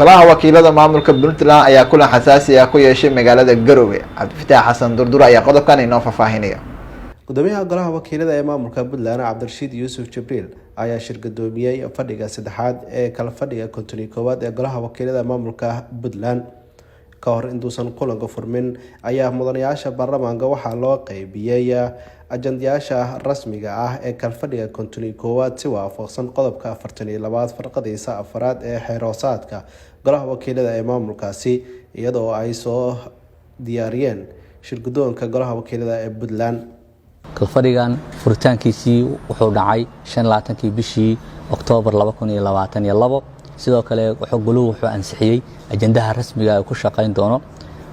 golaha wakiilada maamulka Puntland ayaa kulan xasaasi ah ku yeeshay magaalada Garowe. Cabdifataax Xasan Durdur ayaa qodobkan inoo faahfaahinaya. Gudoomiyaha golaha wakiilada ee maamulka Puntland Cabdirashiid Yuusuf Jibriil ayaa shirgadoomiyay fadhiga saddexaad ee kala fadhiga 11-aad ee golaha wakiilada maamulka Puntland. Ka hor intuusan kulanka furmin ayaa mudanayaasha baarlamaanka waxaa loo qaybiyay ajandayaasha rasmiga ah ee kala fadhiga 11-aad si waafaqsan qodobka 42 farqadiisa afraad ee xeeroosaadka golaha wakiilada ee maamulkaasi, iyadoo ay soo diyaariyeen shirgadoonka golaha wakiilada ee Puntland. kalfadhigan furitaankiisii wuxuu dhacay 25 bishii Oktoobar 2022. sidoo kale wuxuu ansixiyay ajandaha rasmiga ee ku shaqeyn doono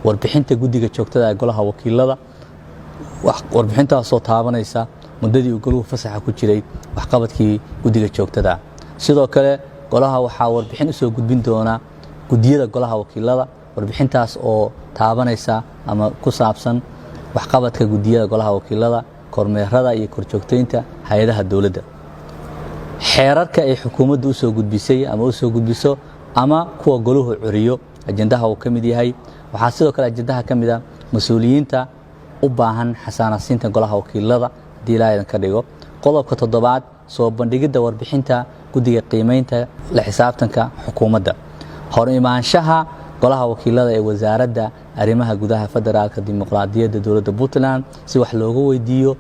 warbixinta guddiga joogtada ee golaha wakiilada. warbixintaas oo taabanaysa muddadii uu goluhu fasaxa ku jiray waxqabadkii guddiga joogtada. sidoo kale golaha waxaa warbixin usoo gudbin doona guddiyada golaha wakiilada, warbixintaas oo taabanaysa ama ku saabsan waxqabadka guddiyada golaha wakiilada, kormeerada iyo korjoogteynta hay'adaha dawladda. xeerarka ay xukuumaddu usoo gudbisay ama usoo gudbiso ama kuwa goluhu curiyo ajandaha uu ka mid yahay. waxaa sidoo kale ajandaha ka mid ah mas'uuliyiinta u baahan xasaanaysiinta golaha wakiilada haddii ilaahay ka dhigo. qodobka 7aad soo bandhigidda warbixinta guddiga qiimeynta la xisaabtanka xukuumadda. hor imaanshaha golaha wakiilada ee wasaaradda arrimaha gudaha federaalka dimuqraadiyadda dowladda Puntland si wax looga weydiiyo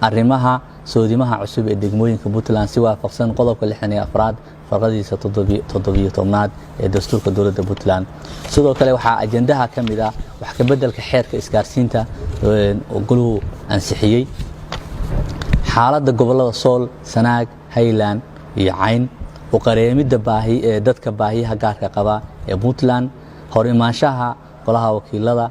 arrimaha soodimaha cusub ee degmooyinka Puntland si waafaqsan qodobka 64aad farqadiisa 17aad ee dastuurka dowladda Puntland. sidoo kale waxaa ajandaha ka mid ah wax ka beddelka xeerka isgaarsiinta oo goluhu ansixiyay. xaaladda gobolada Sool, Sanaag, Highland iyo Cayn oo qareemida dadka baahiyaha gaarka qaba ee Puntland. hor imaanshaha golaha wakiilada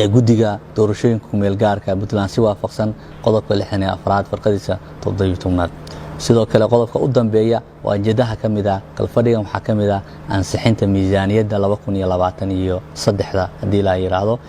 ee guddiga doorashooyinka ku meel gaarka Puntland si waafaqsan qodobka 64aad farqadiisa 17aad. sidoo kale qodobka u dambeeya oo ajandaha ka mid ah kalfadhigan waxaa ka mid ah ansixinta miisaaniyadda 2023 haddii la yiraahdo.